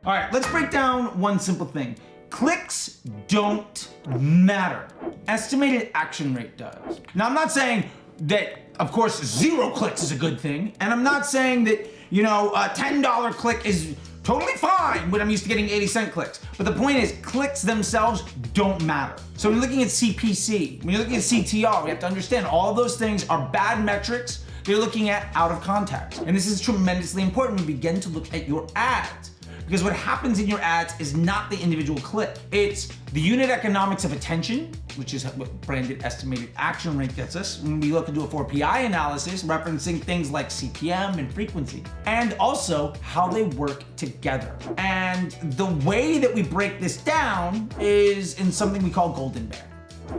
All right, let's break down one simple thing. Clicks don't matter. Estimated action rate does. Now, I'm not saying that, of course, 0 clicks is a good thing. And I'm not saying that, a $10 click is totally fine when I'm used to getting 80-cent clicks. But the point is, clicks themselves don't matter. So when you're looking at CPC, when you're looking at CTR, we have to understand all of those things are bad metrics they're looking at out of context. And this is tremendously important when we begin to look at your ads. Because what happens in your ads is not the individual click. It's the unit economics of attention, which is what branded estimated action rate gets us when we look into a 4PI analysis referencing things like CPM and frequency, and also how they work together. And the way that we break this down is in something we call Golden Bear,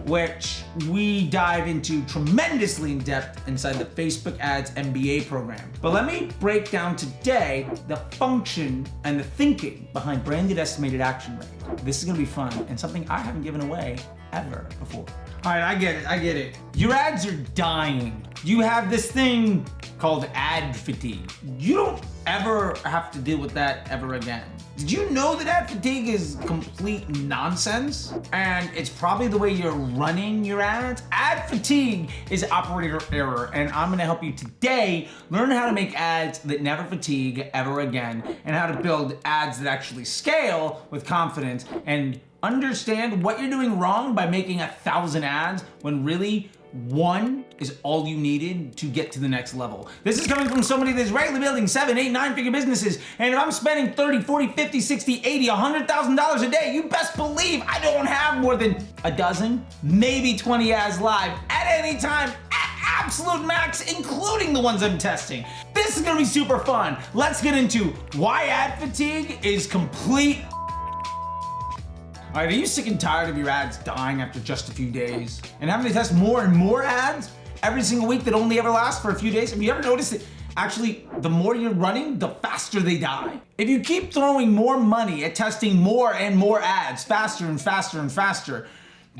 which we dive into tremendously in depth inside the Facebook Ads MBA program. But let me break down today the function and the thinking behind branded estimated action rate. This is gonna be fun and something I haven't given away ever before. All right, I get it. Your ads are dying. You have this thing called ad fatigue. You don't ever have to deal with that ever again. Did you know that ad fatigue is complete nonsense? And it's probably the way you're running your ads. Ad fatigue is operator error, and I'm gonna help you today learn how to make ads that never fatigue ever again, and how to build ads that actually scale with confidence, and understand what you're doing wrong by making 1,000 ads when really one is all you needed to get to the next level. This is coming from somebody that's regularly building 7, 8, 9-figure businesses. And if I'm spending 30, 40, 50, 60, 80, $100,000 a day, you best believe I don't have more than a dozen, maybe 20 ads live at any time at absolute max, including the ones I'm testing. This is gonna be super fun. Let's get into why ad fatigue is complete. All right, are you sick and tired of your ads dying after just a few days and having to test more and more ads every single week that only ever last for a few days? Have you ever noticed that actually the more you're running, the faster they die? If you keep throwing more money at testing more and more ads faster and faster and faster,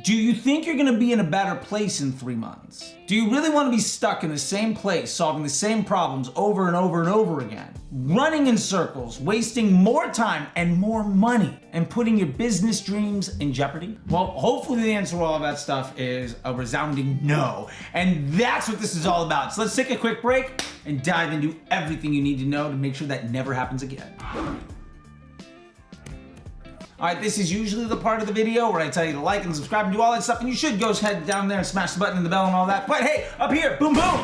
do you think you're gonna be in a better place in 3 months? Do you really wanna be stuck in the same place, solving the same problems over and over and over again? Running in circles, wasting more time and more money, and putting your business dreams in jeopardy? Well, hopefully the answer to all of that stuff is a resounding no. And that's what this is all about. So let's take a quick break and dive into everything you need to know to make sure that never happens again. All right, this is usually the part of the video where I tell you to like and subscribe and do all that stuff, and you should go head down there and smash the button and the bell and all that. But hey, up here, boom, boom.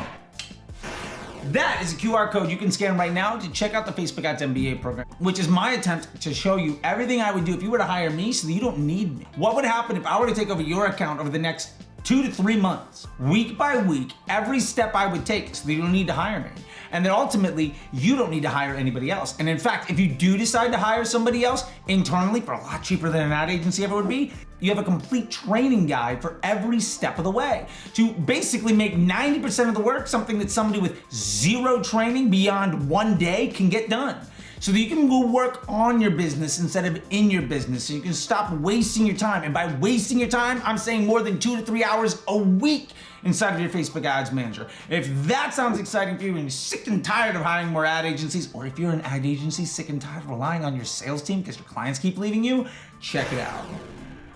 That is a QR code you can scan right now to check out the Facebook Ads MBA program, which is my attempt to show you everything I would do if you were to hire me so that you don't need me. What would happen if I were to take over your account over the next 2 to 3 months, week by week, every step I would take so that you don't need to hire me. And then ultimately, you don't need to hire anybody else. And in fact, if you do decide to hire somebody else internally for a lot cheaper than an ad agency ever would be, you have a complete training guide for every step of the way to basically make 90% of the work something that somebody with 0 training beyond 1 day can get done. So that you can go work on your business instead of in your business. So you can stop wasting your time. And by wasting your time, I'm saying more than 2 to 3 hours a week inside of your Facebook Ads Manager. If that sounds exciting for you and you're sick and tired of hiring more ad agencies, or if you're an ad agency sick and tired of relying on your sales team because your clients keep leaving you, check it out.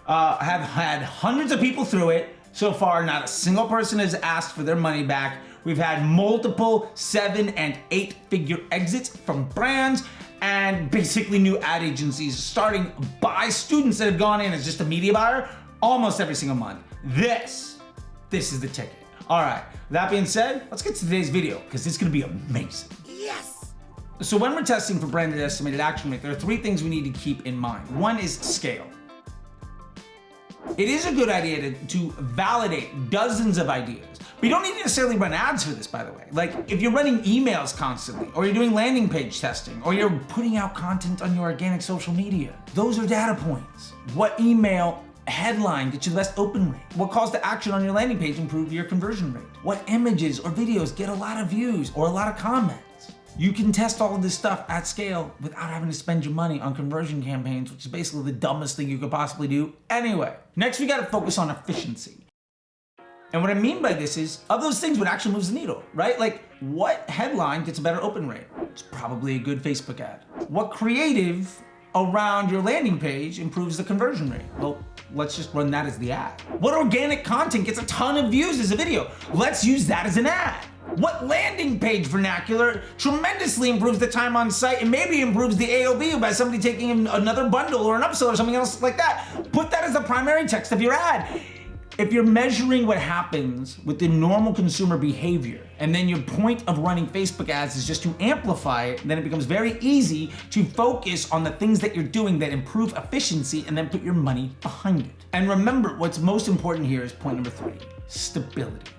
I have had hundreds of people through it. So far, not a single person has asked for their money back. We've had multiple 7 and 8-figure exits from brands and basically new ad agencies starting by students that have gone in as just a media buyer almost every single month. This is the ticket. All right, that being said, let's get to today's video because it's gonna be amazing. Yes! So when we're testing for branded estimated action rate, there are 3 things we need to keep in mind. One is scale. It is a good idea to validate dozens of ideas. But you don't need to necessarily run ads for this, by the way. Like if you're running emails constantly, or you're doing landing page testing, or you're putting out content on your organic social media, those are data points. What email headline gets you the best open rate? What calls to action on your landing page improve your conversion rate? What images or videos get a lot of views or a lot of comments? You can test all of this stuff at scale without having to spend your money on conversion campaigns, which is basically the dumbest thing you could possibly do anyway. Next, we gotta focus on efficiency. And what I mean by this is, of those things, what actually moves the needle, right? Like, what headline gets a better open rate? It's probably a good Facebook ad. What creative around your landing page improves the conversion rate? Well, let's just run that as the ad. What organic content gets a ton of views as a video? Let's use that as an ad. What landing page vernacular tremendously improves the time on site and maybe improves the AOV by somebody taking another bundle or an upsell or something else like that? Put that as the primary text of your ad. If you're measuring what happens with the normal consumer behavior, and then your point of running Facebook ads is just to amplify it, then it becomes very easy to focus on the things that you're doing that improve efficiency and then put your money behind it. And remember, what's most important here is point number 3, stability.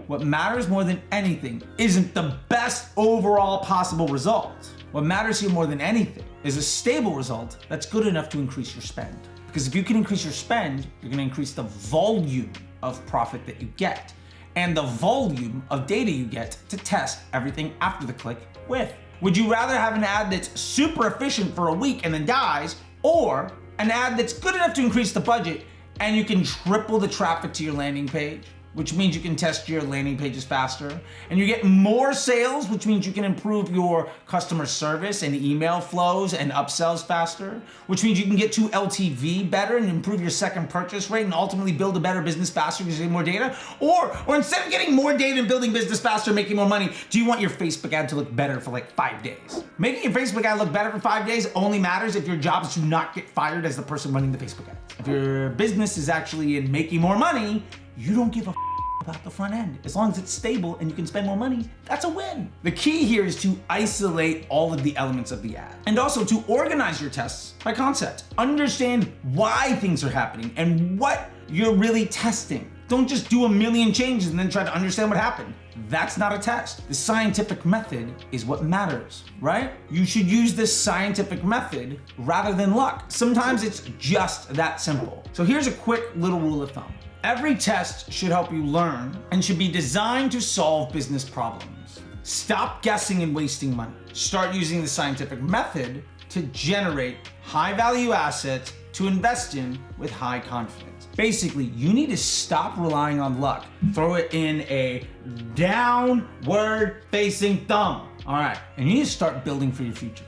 What matters more than anything isn't the best overall possible result. What matters here more than anything is a stable result that's good enough to increase your spend. Because if you can increase your spend, you're gonna increase the volume of profit that you get and the volume of data you get to test everything after the click with. Would you rather have an ad that's super efficient for a week and then dies, or an ad that's good enough to increase the budget and you can triple the traffic to your landing page, which means you can test your landing pages faster, and you get more sales, which means you can improve your customer service and email flows and upsells faster, which means you can get to LTV better and improve your second purchase rate and ultimately build a better business faster because you get more data? Or instead of getting more data and building business faster and making more money, do you want your Facebook ad to look better for like 5 days? Making your Facebook ad look better for 5 days only matters if your job is to not get fired as the person running the Facebook ad. If your business is actually in making more money, you don't give a about the front end. As long as it's stable and you can spend more money, that's a win. The key here is to isolate all of the elements of the ad and also to organize your tests by concept. Understand why things are happening and what you're really testing. Don't just do a million changes and then try to understand what happened. That's not a test. The scientific method is what matters, right? You should use this scientific method rather than luck. Sometimes it's just that simple. So here's a quick little rule of thumb. Every test should help you learn and should be designed to solve business problems. Stop guessing and wasting money. Start using the scientific method to generate high-value assets to invest in with high confidence. Basically, you need to stop relying on luck. Throw it in a downward-facing thumb. All right, and you need to start building for your future.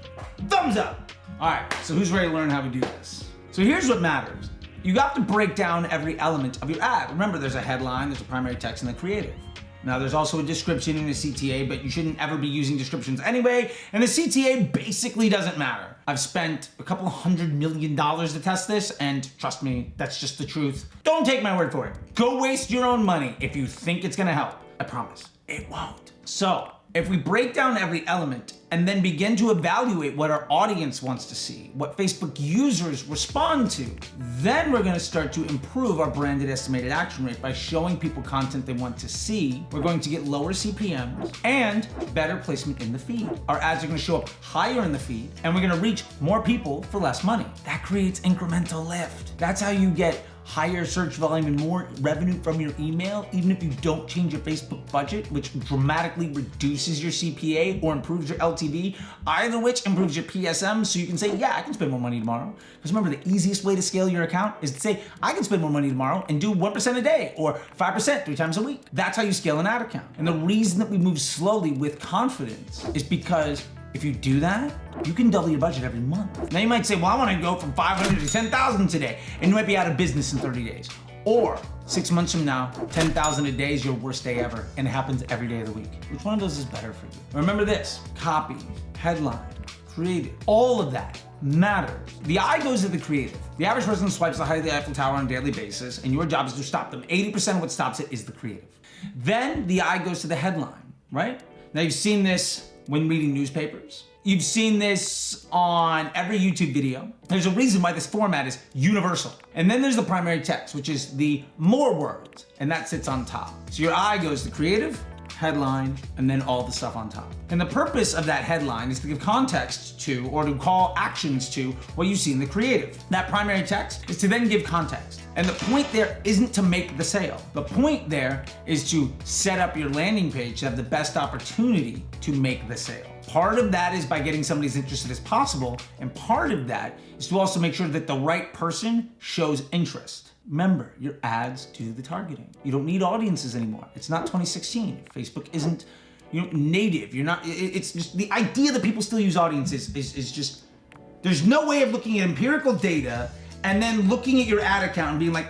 Thumbs up! All right, so who's ready to learn how to do this? So here's what matters. You have to break down every element of your ad. Remember, there's a headline, there's a primary text, and a creative. Now, there's also a description and a CTA, but you shouldn't ever be using descriptions anyway, and the CTA basically doesn't matter. I've spent a couple $100 million to test this, and trust me, that's just the truth. Don't take my word for it. Go waste your own money if you think it's gonna help. I promise, it won't. So, if we break down every element and then begin to evaluate what our audience wants to see, what Facebook users respond to, then we're gonna start to improve our branded estimated action rate by showing people content they want to see. We're going to get lower CPMs and better placement in the feed. Our ads are gonna show up higher in the feed and we're gonna reach more people for less money. That creates incremental lift. That's how you get higher search volume and more revenue from your email, even if you don't change your Facebook budget, which dramatically reduces your CPA or improves your LTV, either which improves your PSM, so you can say, yeah, I can spend more money tomorrow. Because remember, the easiest way to scale your account is to say, I can spend more money tomorrow and do 1% a day or 5% 3 times a week. That's how you scale an ad account. And the reason that we move slowly with confidence is because if you do that, you can double your budget every month. Now you might say, well, I wanna go from 500 to 10,000 today, and you might be out of business in 30 days. Or 6 months from now, 10,000 a day is your worst day ever, and it happens every day of the week. Which one of those is better for you? Remember this, copy, headline, creative, all of that matters. The eye goes to the creative. The average person swipes the height of the Eiffel Tower on a daily basis, and your job is to stop them. 80% of what stops it is the creative. Then the eye goes to the headline, right? Now you've seen this when reading newspapers. You've seen this on every YouTube video. There's a reason why this format is universal. And then there's the primary text, which is the more words, and that sits on top. So your eye goes to creative, headline, and then all the stuff on top. And the purpose of that headline is to give context to, or to call actions to, what you see in the creative. That primary text is to then give context. And the point there isn't to make the sale. The point there is to set up your landing page to have the best opportunity to make the sale. Part of that is by getting somebody as interested as possible, and part of that is to also make sure that the right person shows interest. Remember, your ads do the targeting. You don't need audiences anymore. It's not 2016. Facebook isn't, native. You're not. It's just the idea that people still use audiences is just There's no way of looking at empirical data and then looking at your ad account and being like,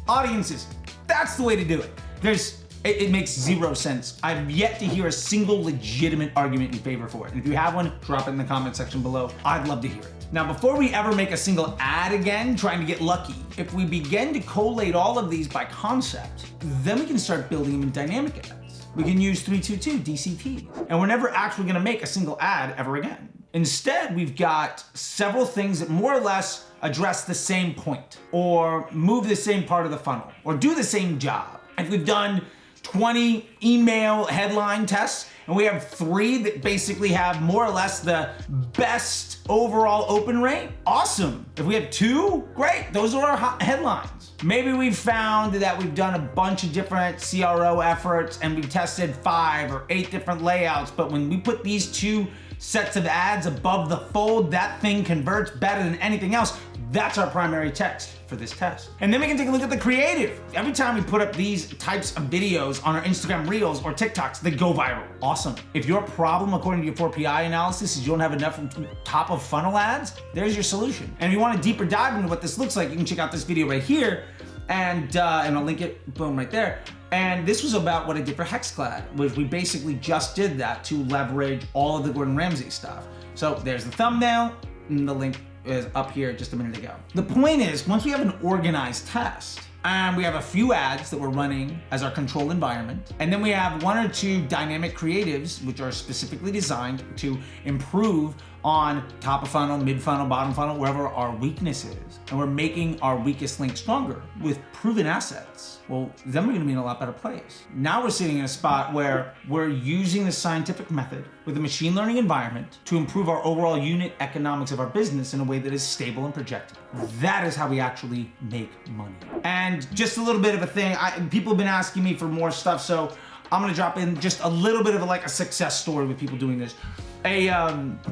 audiences, that's the way to do it. It makes zero sense. I've yet to hear a single legitimate argument in favor for it. And if you have one, drop it in the comment section below. I'd love to hear it. Now, before we ever make a single ad again, trying to get lucky, if we begin to collate all of these by concept, then we can start building them in dynamic ads. We can use 322 DCTs, and we're never actually gonna make a single ad ever again. Instead, we've got several things that more or less address the same point, or move the same part of the funnel, or do the same job. If we've done 20 email headline tests, and we have 3 that basically have more or less the best overall open rate, awesome. If we have 2, great, those are our headlines. Maybe we've found that we've done a bunch of different CRO efforts and we've tested 5 or 8 different layouts, but when we put these 2 sets of ads above the fold, that thing converts better than anything else. That's our primary text for this test. And then we can take a look at the creative. Every time we put up these types of videos on our Instagram Reels or TikToks, they go viral. Awesome. If your problem, according to your 4PI analysis, is you don't have enough top of funnel ads, there's your solution. And if you want a deeper dive into what this looks like, you can check out this video right here. And I'll link it, boom, right there. And this was about what I did for Hexclad, which we basically just did that to leverage all of the Gordon Ramsay stuff. So there's the thumbnail, and the link is up here just a minute ago. The point is, once we have an organized test, and we have a few ads that we're running as our control environment, and then we have 1 or 2 dynamic creatives, which are specifically designed to improve on top of funnel, mid funnel, bottom funnel, wherever our weakness is, and we're making our weakest link stronger with proven assets, well, then we're gonna be in a lot better place. Now we're sitting in a spot where we're using the scientific method with a machine learning environment to improve our overall unit economics of our business in a way that is stable and projected. That is how we actually make money. And just a little bit of a thing, people have been asking me for more stuff, so I'm gonna drop in just a little bit of a success story with people doing this. A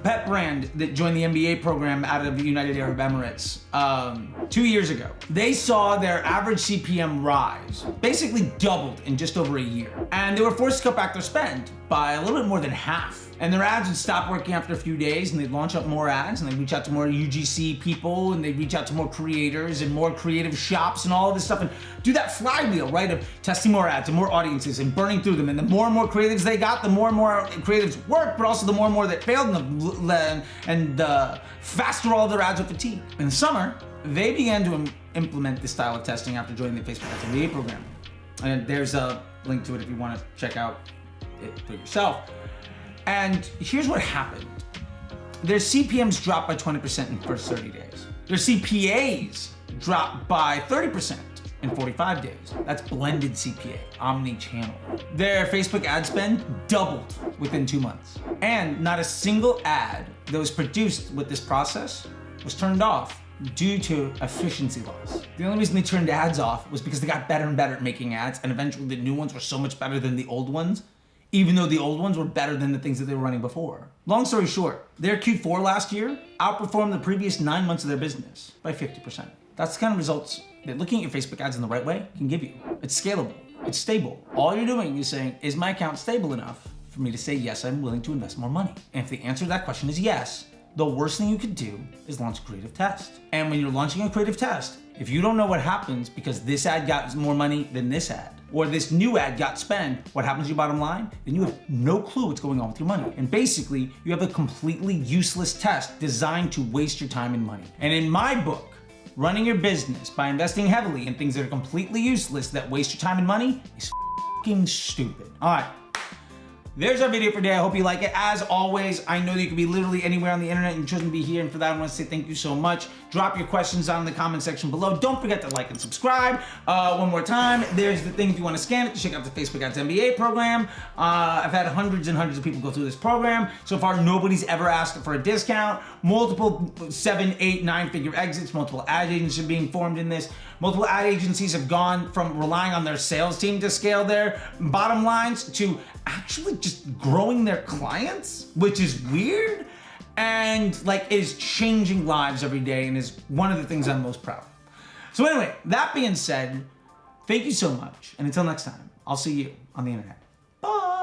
pet brand that joined the MBA program out of the United Arab Emirates 2 years ago. They saw their average CPM rise, basically doubled in just over a year. And they were forced to cut back their spend by a little bit more than half. And their ads would stop working after a few days, and they'd launch up more ads, and they'd reach out to more UGC people, and they'd reach out to more creators and more creative shops and all of this stuff, and do that flywheel, right, of testing more ads and more audiences and burning through them. And the more and more creatives they got, the more and more creatives worked, but also the more and more that failed, and the faster all of their ads would fatigue. In the summer, they began to implement this style of testing after joining the Facebook Ads MBA program. And there's a link to it if you want to check out it for yourself. And here's what happened. Their CPMs dropped by 20% in the first 30 days. Their CPAs dropped by 30% in 45 days. That's blended CPA, omni-channel. Their Facebook ad spend doubled within 2 months. And not a single ad that was produced with this process was turned off due to efficiency loss. The only reason they turned ads off was because they got better and better at making ads, and eventually the new ones were so much better than the old ones, even though the old ones were better than the things that they were running before. Long story short, their Q4 last year outperformed the previous 9 months of their business by 50%. That's the kind of results that looking at your Facebook ads in the right way can give you. It's scalable, it's stable. All you're doing is saying, is my account stable enough for me to say, yes, I'm willing to invest more money? And if the answer to that question is yes, the worst thing you could do is launch a creative test. And when you're launching a creative test, if you don't know what happens because this ad got more money than this ad, or this new ad got spent, what happens to your bottom line? Then you have no clue what's going on with your money. And basically, you have a completely useless test designed to waste your time and money. And in my book, running your business by investing heavily in things that are completely useless that waste your time and money is f***ing stupid. All right. There's our video for today. I hope you like it. As always, I know that you can be literally anywhere on the internet and you chose to be here, and for that I want to say thank you so much. Drop your questions down in the comment section below. Don't forget to like and subscribe. One more time, there's the thing if you want to scan it to check out the Facebook Ads MBA program. I've had hundreds and hundreds of people go through this program. So far, nobody's ever asked for a discount. Multiple 7, 8, 9-figure exits, multiple ad agencies are being formed in this. Multiple ad agencies have gone from relying on their sales team to scale their bottom lines to actually just growing their clients, which is weird and is changing lives every day and is one of the things I'm most proud of. So anyway, that being said, thank you so much. And until next time, I'll see you on the internet. Bye.